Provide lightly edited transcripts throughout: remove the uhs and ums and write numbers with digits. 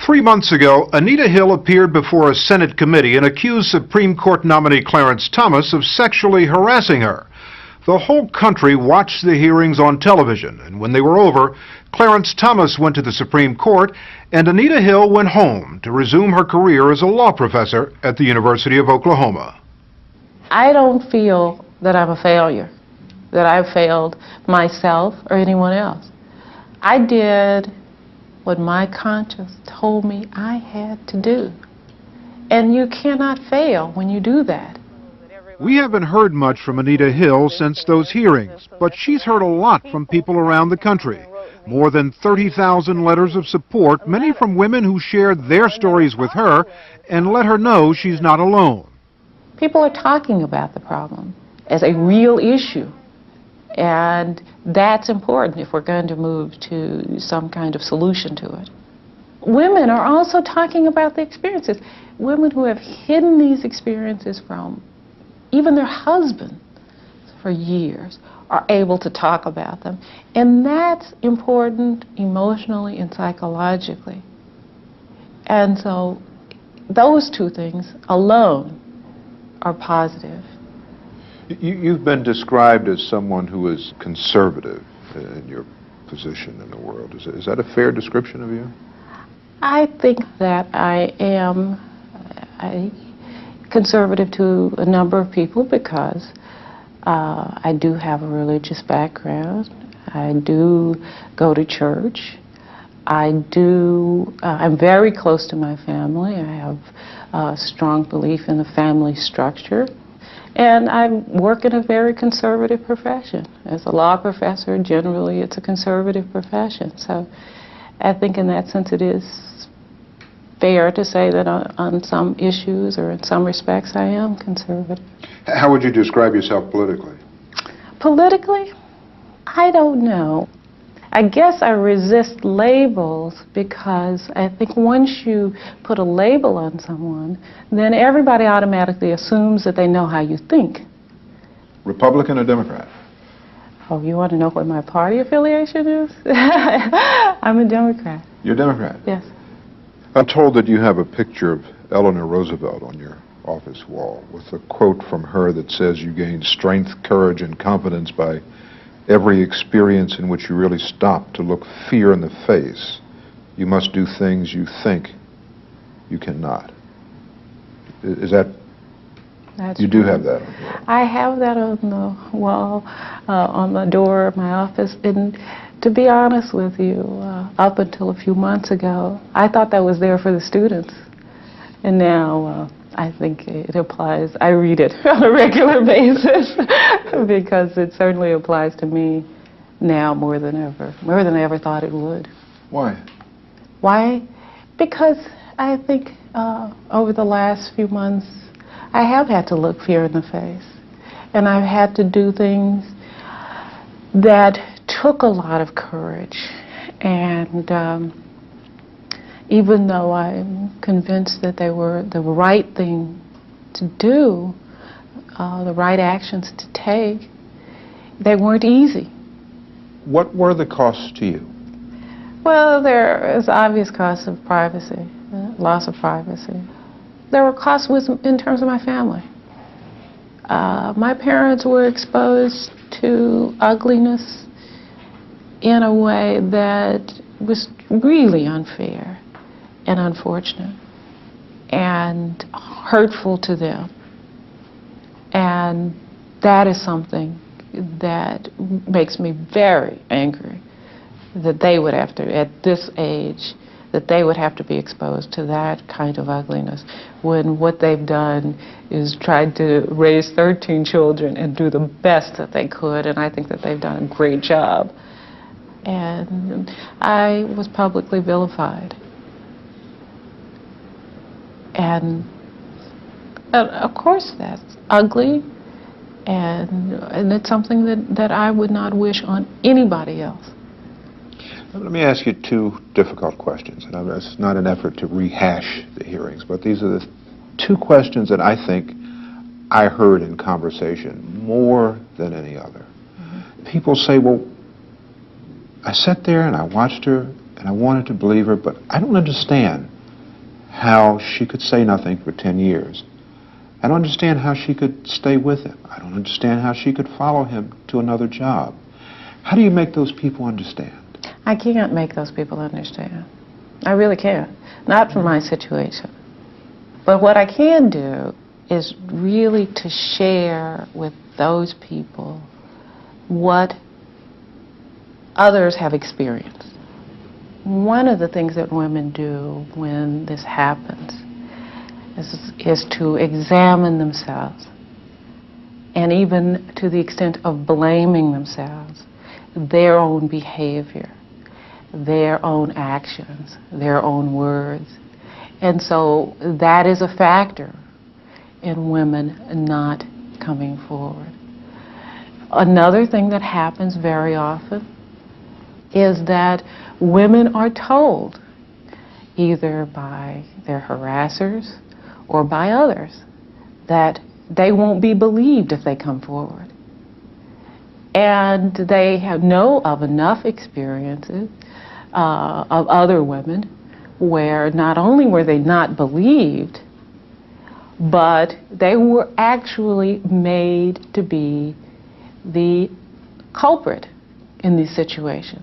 3 months ago, Anita Hill appeared before a Senate committee and accused Supreme Court nominee Clarence Thomas of sexually harassing her. The whole country watched the hearings on television, and when they were over, Clarence Thomas went to the Supreme Court, and Anita Hill went home to resume her career as a law professor at the University of Oklahoma. I don't feel that I'm a failure, that I've failed myself or anyone else. I did what my conscience told me I had to do. And you cannot fail when you do that. We haven't heard much from Anita Hill since those hearings, but she's heard a lot from people around the country. More than 30,000 letters of support, many from women who shared their stories with her and let her know she's not alone. People are talking about the problem as a real issue. And that's important if we're going to move to some kind of solution to it. Women are also talking about the experiences. Women who have hidden these experiences from even their husbands for years are able to talk about them. And that's important emotionally and psychologically. And so those two things alone are positive. You've been described as someone who is conservative in your position in the world. Is that a fair description of you? I think that I am conservative to a number of people because I do have a religious background. I do go to church. I'm very close to my family. I have a strong belief in the family structure. And I work in a very conservative profession. As a law professor, generally it's a conservative profession. So I think in that sense it is fair to say that on some issues or in some respects I am conservative. How would you describe yourself politically? Politically? I don't know. I guess I resist labels because I think once you put a label on someone, then everybody automatically assumes that they know how you think. Republican or Democrat? Oh, you want to know what my party affiliation is? I'm a Democrat. You're a Democrat? Yes. I'm told that you have a picture of Eleanor Roosevelt on your office wall with a quote from her that says you gained strength, courage, and confidence by every experience in which you really stop to look fear in the face. You must do things you think you cannot. Is that? That's you do true. Have that on the wall. I have that on the wall, on the door of my office. And to be honest with you, up until a few months ago, I thought that was there for the students. And now I think it applies. I read it on a regular basis because it certainly applies to me now more than I ever thought it would. Why? Why? Because I think over the last few months I have had to look fear in the face, and I've had to do things that took a lot of courage. And even though I'm convinced that they were the right thing to do, the right actions to take, they weren't easy. What were the costs to you? Well, there is obvious costs of privacy, loss of privacy. There were costs in terms of my family. My parents were exposed to ugliness in a way that was really unfair and unfortunate and hurtful to them. And that is something that makes me very angry, that they would have to, at this age, that they would have to be exposed to that kind of ugliness when what they've done is tried to raise 13 children and do the best that they could, and I think that they've done a great job. And I was publicly vilified. And of course that's ugly, and it's something that I would not wish on anybody else. Let me ask you two difficult questions, and it's not an effort to rehash the hearings, but these are the two questions that I think I heard in conversation more than any other. Mm-hmm. People say, well, I sat there and I watched her and I wanted to believe her, but I don't understand how she could say nothing for 10 years. I don't understand how she could stay with him. I don't understand how she could follow him to another job. How do you make those people understand? I can't make those people understand. I really can't. Not from my situation. But what I can do is really to share with those people what others have experienced. One of the things that women do when this happens is to examine themselves, and even to the extent of blaming themselves, their own behavior, their own actions, their own words. And so that is a factor in women not coming forward. Another thing that happens very often is that women are told, either by their harassers or by others, that they won't be believed if they come forward. And they know of enough experiences of other women where not only were they not believed, but they were actually made to be the culprit in these situations.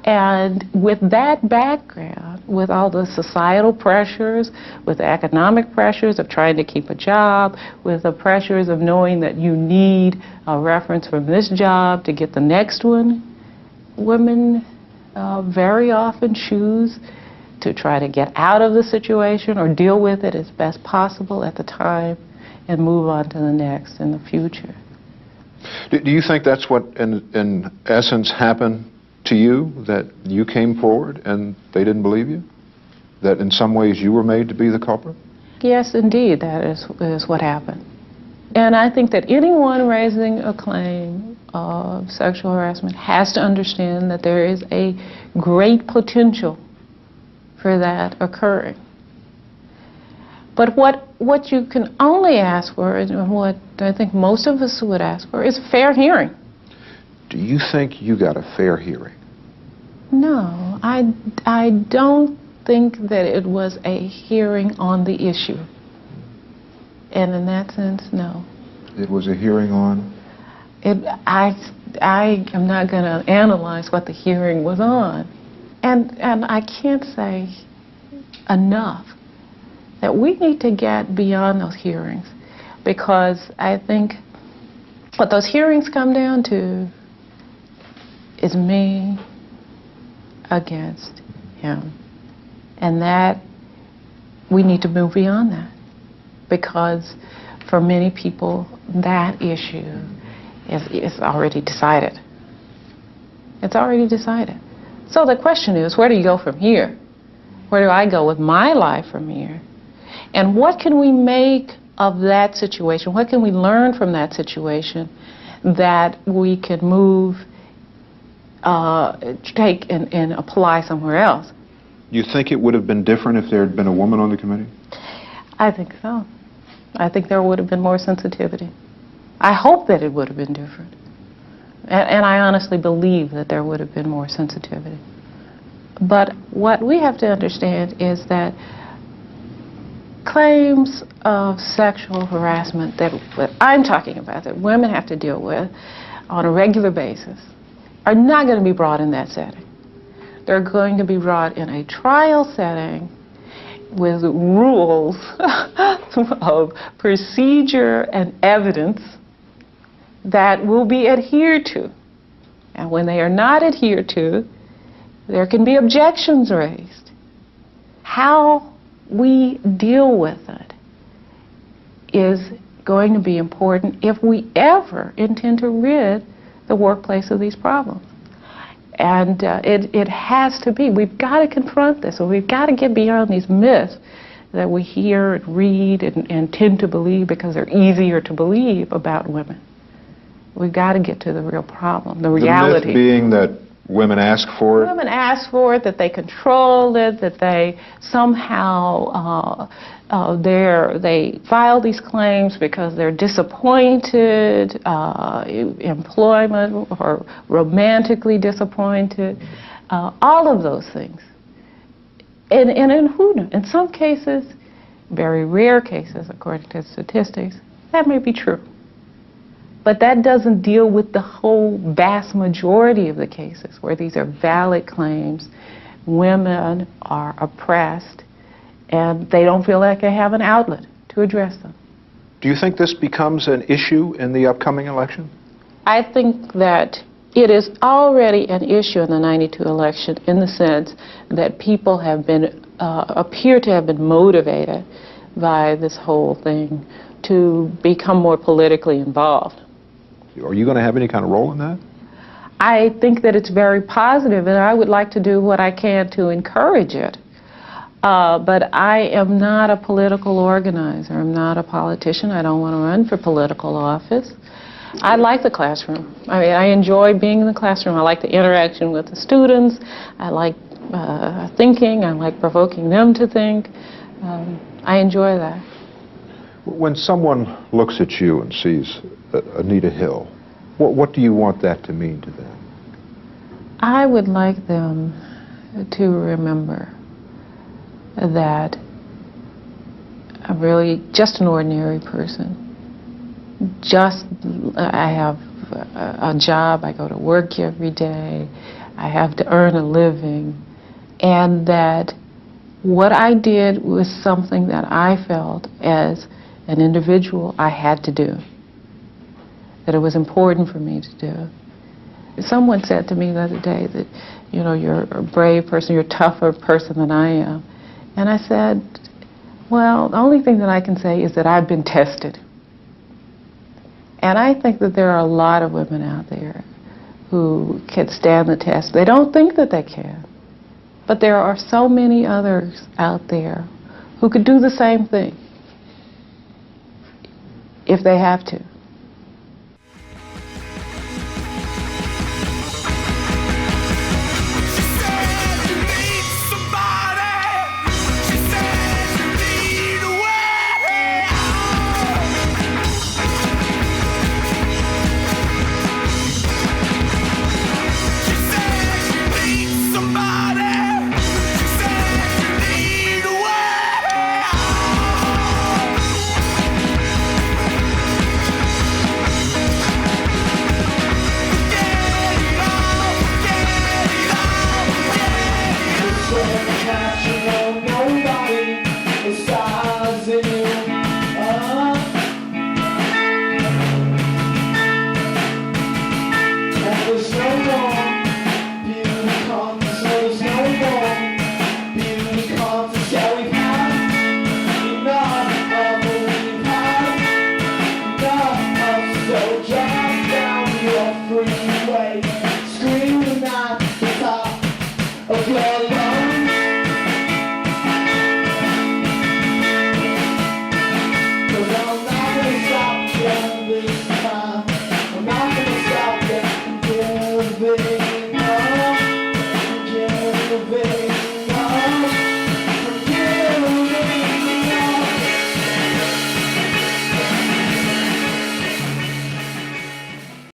And with that background, with all the societal pressures, with the economic pressures of trying to keep a job, with the pressures of knowing that you need a reference from this job to get the next one, women very often choose to try to get out of the situation or deal with it as best possible at the time and move on to the next in the future. Do you think that's what, in essence, happened to you, that you came forward and they didn't believe you? That in some ways you were made to be the culprit? Yes, indeed, that is what happened. And I think that anyone raising a claim of sexual harassment has to understand that there is a great potential for that occurring. But what you can only ask for, and what I think most of us would ask for, is fair hearing. Do you think you got a fair hearing? No, I don't think that it was a hearing on the issue. And in that sense, no. It was a hearing on? I am not going to analyze what the hearing was on. And I can't say enough that we need to get beyond those hearings, because I think what those hearings come down to is me against him. And that we need to move beyond that, because for many people that issue is already decided. It's already decided. So the question is, where do you go from here? Where do I go with my life from here? And what can we make of that situation? What can we learn from that situation that we can move, take and apply somewhere else? You think it would have been different if there had been a woman on the committee? I think so. I think there would have been more sensitivity. I hope that it would have been different. And I honestly believe that there would have been more sensitivity. But what we have to understand is that claims of sexual harassment that I'm talking about, that women have to deal with on a regular basis, are not going to be brought in that setting. They're going to be brought in a trial setting with rules of procedure and evidence that will be adhered to. And when they are not adhered to, there can be objections raised. How we deal with it is going to be important if we ever intend to rid the workplace of these problems. And it has to be. We've got to confront this, and we've got to get beyond these myths that we hear and read and tend to believe because they're easier to believe about women. We've got to get to the real problem, the reality. The myth being that women ask for it? Women ask for it, that they control it, that they somehow they file these claims because they're disappointed, employment, or romantically disappointed. All of those things And who knows? In some cases, very rare cases, according to statistics, that may be true. But that doesn't deal with the whole vast majority of the cases where these are valid claims. Women are oppressed and they don't feel like they have an outlet to address them. Do you think this becomes an issue in the upcoming election? I think that it is already an issue in the '92 election in the sense that people have been, appear to have been motivated by this whole thing to become more politically involved. Are you going to have any kind of role in that? I think that it's very positive, and I would like to do what I can to encourage it. But I am not a political organizer. I'm not a politician. I don't want to run for political office. I like the classroom. I mean, I enjoy being in the classroom. I like the interaction with the students. I like thinking. I like provoking them to think. I enjoy that. When someone looks at you and sees Anita Hill, what do you want that to mean to them? I would like them to remember that I'm really just an ordinary person. I have a job, I go to work every day, I have to earn a living, and that what I did was something that I felt as an individual I had to do, that it was important for me to do. Someone said to me the other day that, you know, you're a brave person, you're a tougher person than I am. And I said, well, the only thing that I can say is that I've been tested. And I think that there are a lot of women out there who can stand the test. They don't think that they can. But there are so many others out there who could do the same thing if they have to. Screaming at the top of your